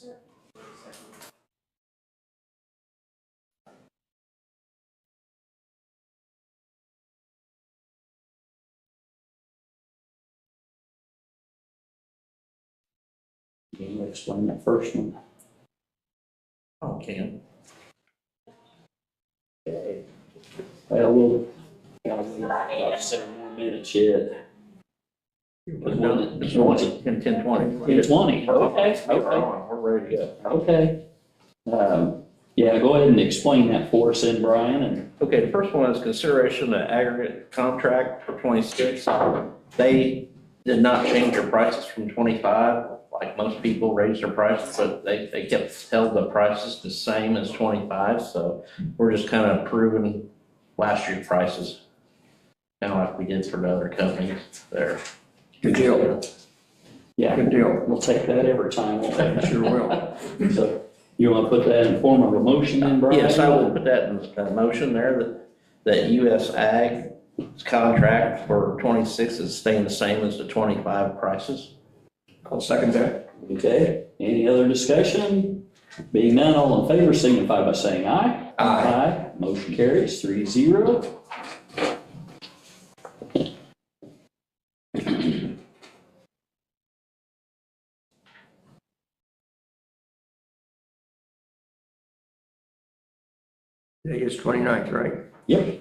Can you explain that first one? Oh, can. Okay. Well, we'll gotta wait about 7 more minutes yet. It's 20, 10:20. It's 20, okay, okay, We're ready to go. okay. Yeah, go ahead and explain that for us then, Brian, and. Okay, the first one is consideration of aggregate contract for 26. They did not change their prices from 25, like most people raised their prices, but they held the prices the same as 25. So we're just kind of approving last year's prices, kind of like we did for the other companies there. Good deal. Yeah, Good deal. we'll take that every time, won't we? Sure will. So you want to put that in form of a motion then, Brian? Yes, I will put that in motion there, that US Ag contract for 26 is staying the same as the 25 prices. I'll second that. Okay, any other discussion? Being none, all in favor signify by saying aye. Aye. Motion carries 3-0. Today is 29th, right? Yep.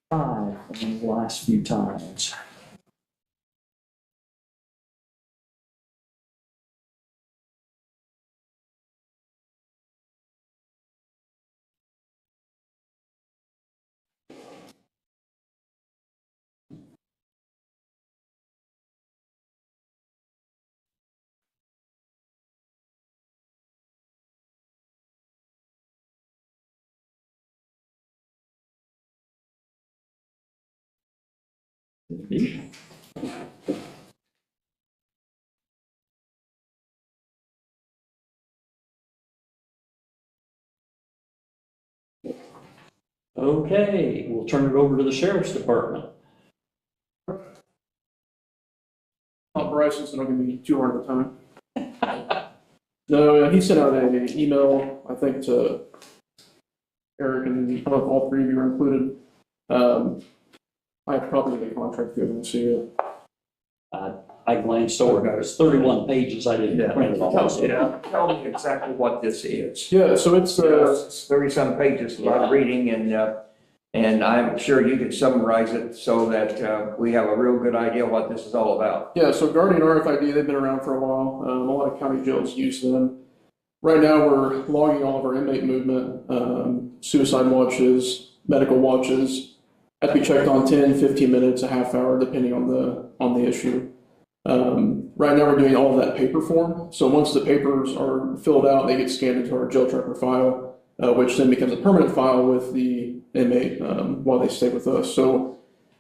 Five in the last few times. Okay, we'll turn it over to the Sheriff's Department. Bryson, so don't give me too hard of a time. No, he sent out an email, I think, to Eric, and I don't know if all three of you are included. I probably get a contract if you haven't seen it. I glanced over it. It's 31 pages. I didn't print it all. So. Tell me exactly what this is. Yeah, so it's, It's 30-some pages, a lot of reading, and I'm sure you can summarize it so that we have a real good idea what this is all about. yeah, so Guardian RFID, they've been around for a while. A lot of county jails use them. Right now, we're logging all of our inmate movement, suicide watches, medical watches. Have to be checked on 10, 15 minutes, a half hour, depending on the issue. Right now, we're doing all of that paper form. So once the papers are filled out, they get scanned into our jail tracker file, which then becomes a permanent file with the inmate while they stay with us. So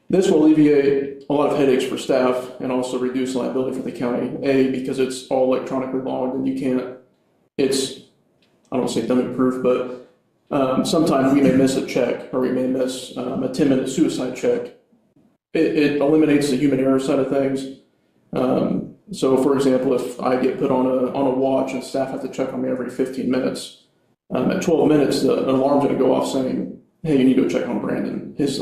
this will alleviate a lot of headaches for staff and also reduce liability for the county. A, because it's all electronically logged and you can't, it's, I don't say dummy proof, but sometimes we may miss a check or we may miss a 10-minute suicide check. It eliminates the human error side of things. So for example, if I get put on a watch and staff have to check on me every 15 minutes, at 12 minutes, an alarm's going to go off saying, hey, you need to check on Brandon. His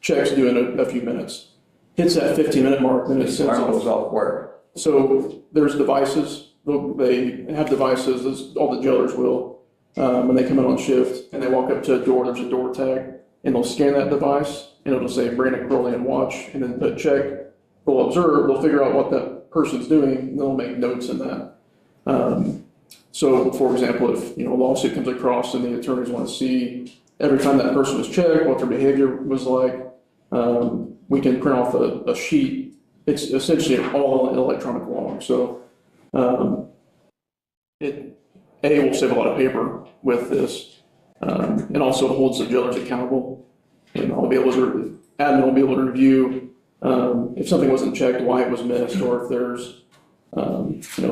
check's due in a few minutes. Hits that 15-minute mark, then it sends Alarm goes off. off where? So there's devices. They have devices, all the jailers will, when they come in on shift and they walk up to a door, there's a door tag, and they'll scan that device and it'll say Brandon Crowley watch, and then put check. They'll observe, they'll figure out what that person's doing, and they'll make notes in that. So for example, if a lawsuit comes across and the attorneys want to see every time that person was checked, what their behavior was like, we can print off a sheet. It's essentially all an electronic log. So it will save a lot of paper with this, and also it holds the jailers accountable, and I'll be able to admin will be able to review, if something wasn't checked, why it was missed, or if there's,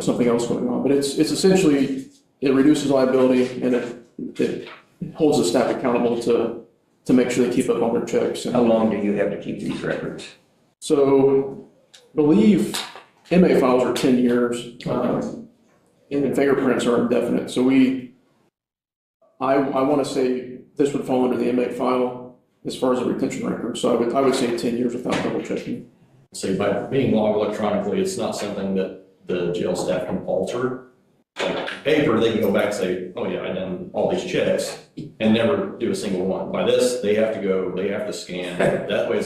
something else going on. But it's essentially, it reduces liability and it holds the staff accountable to make sure they keep up on their checks. How long do you have to keep these records? So, I believe inmate files are 10 years, and fingerprints are indefinite. So I want to say this would fall under the inmate file as far as the retention record. So I would say 10 years without double checking. So by being logged electronically, it's not something that the jail staff can alter. Like paper, they can go back and say, oh yeah, I done all these checks and never do a single one. By this, they have to scan that way.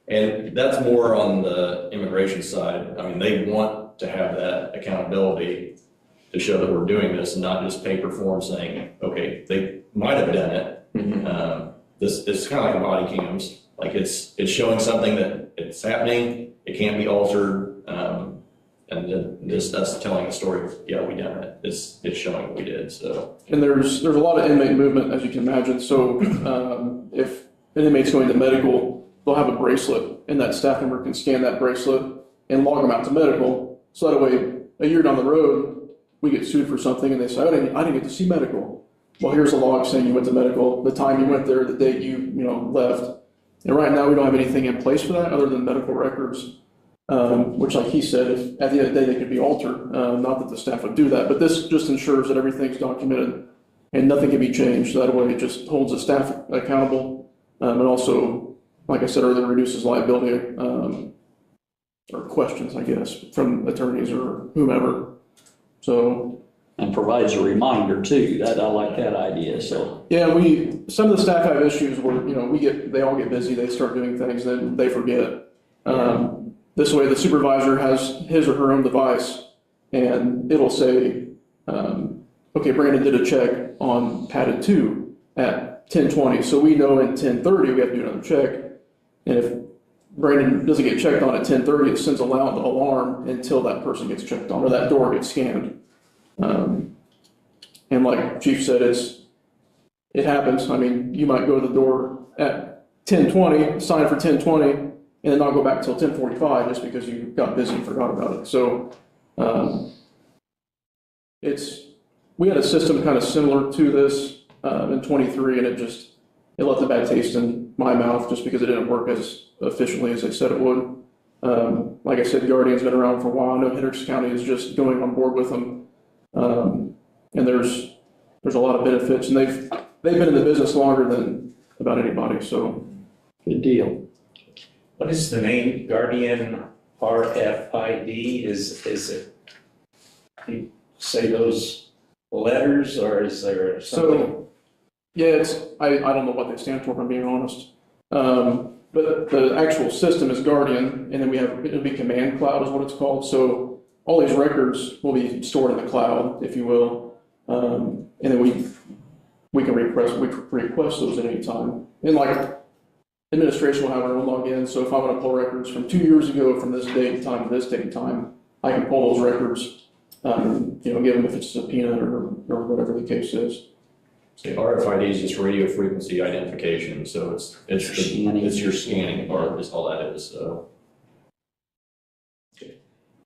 And that's more on the immigration side. I mean, they want to have that accountability to show that we're doing this and not just paper form saying, okay, they might have done it. Mm-hmm. This is kind of like body cams. Like it's showing something that it's happening. It can't be altered. And then us telling the story, yeah, we done it. It's showing what we did. So. And there's a lot of inmate movement, as you can imagine. So if an inmate's going to medical, they'll have a bracelet, and that staff member can scan that bracelet and log them out to medical. So that way, a year down the road, we get sued for something, and they say, I didn't get to see medical. Well, here's a log saying you went to medical, the time you went there, the date you left. And right now, we don't have anything in place for that other than medical records, which, like he said, if at the end of the day they could be altered. Not that the staff would do that, but this just ensures that everything's documented and nothing can be changed. That way, it just holds the staff accountable, and also, like I said earlier, reduces liability or questions, I guess, from attorneys or whomever. So. And provides a reminder too. I like that idea, so. Yeah, some of the staff have issues where, they all get busy, they start doing things, then they forget. This way the supervisor has his or her own device and it'll say, okay, Brandon did a check on padded 2 at 10:20. So we know at 10:30 we have to do another check. And if Brandon doesn't get checked on at 10:30, it sends a loud alarm until that person gets checked on or that door gets scanned. And like Chief said, it happens. I mean, you might go to the door at 10:20, sign for 10:20, and then not go back till 10:45 just because you got busy and forgot about it. So, we had a system kind of similar to this, in 23, and it left a bad taste in my mouth just because it didn't work as efficiently as they said it would. Like I said, Guardian's been around for a while. I know Hendricks County is just going on board with them. And there's a lot of benefits, and they've been in the business longer than about anybody, so. Good deal. What is the name? Guardian RFID? Is it, you say those letters, or is there something? So, yeah, I don't know what they stand for, if I'm being honest. But the actual system is Guardian, and then it'll be Command Cloud is what it's called. So all these records will be stored in the cloud, if you will. And then we can request those at any time. And like administration will have our own login. So if I want to pull records from 2 years ago from this date and time to this date and time, I can pull those records, give them if it's a subpoena or whatever the case is. So RFID is just radio frequency identification, so it's your scanning part is all that is, so.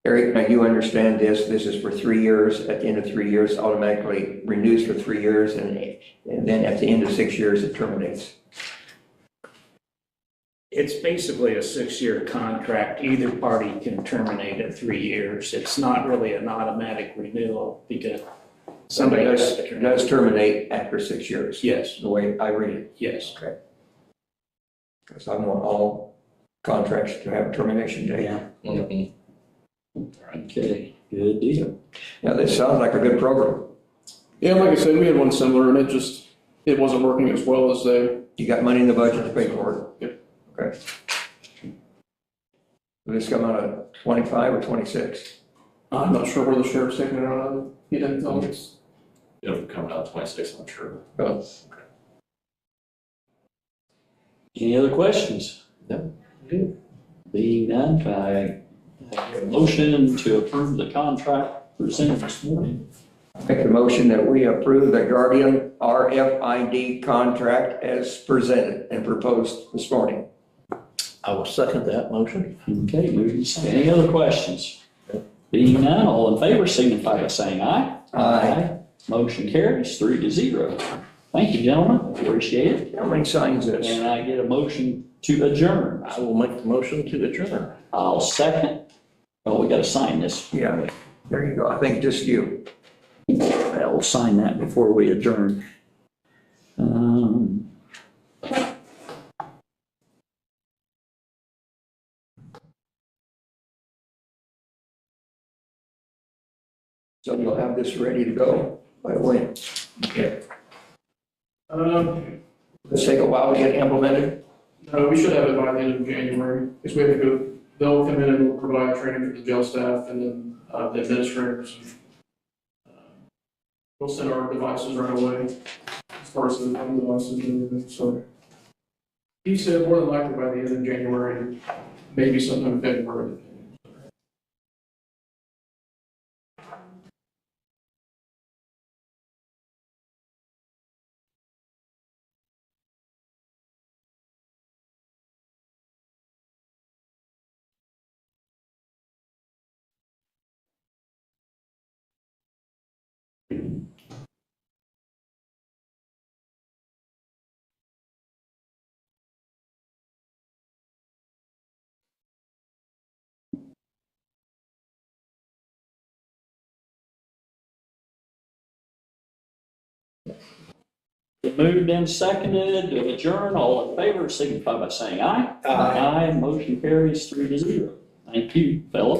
Eric, now you understand this is for 3 years. At the end of 3 years, automatically renews for 3 years, and then at the end of 6 years, it terminates. It's basically a 6-year contract. Either party can terminate at 3 years. It's not really an automatic renewal because somebody does terminate after 6 years. Yes, The way I read it. yes. Okay. Because I want all contracts to have a termination date. Yeah. Mhm. Okay, good deal. Now, this sounds like a good program. Yeah, like I said, we had one similar, and it wasn't working as well as they. You got money in the budget to pay for it? Yep. Okay. Will this come out of 25 or 26? I'm not sure where the sheriff's taking it out of. He didn't tell us. It'll come out 26, I'm sure. Well, Any other questions? No. Good. Being none, I have a motion to approve the contract presented this morning. make a motion that we approve the Guardian RFID contract as presented and proposed this morning. I will second that motion. Okay, moving second. Any other questions? Being none, all in favor signify by saying aye. Aye. Motion carries 3-0. Thank you, gentlemen, appreciate it. How many signs this? And I get a motion to adjourn. I will make the motion to adjourn. I'll second. Oh, we gotta sign this. Yeah, there you go. I think just you. We'll sign that before we adjourn. So you'll have this ready to go by when? Okay. Let's take a while to get implemented. We should have it by the end of January, because we have to go, they'll come in and provide training for the jail staff and then, the administrators. We'll send our devices right away, as far as the devices and everything, so. He said more than likely by the end of January, maybe sometime in February. Moved and seconded to adjourn. All in favor signify by saying aye. Aye. Motion carries 3-0. Thank you, fellas.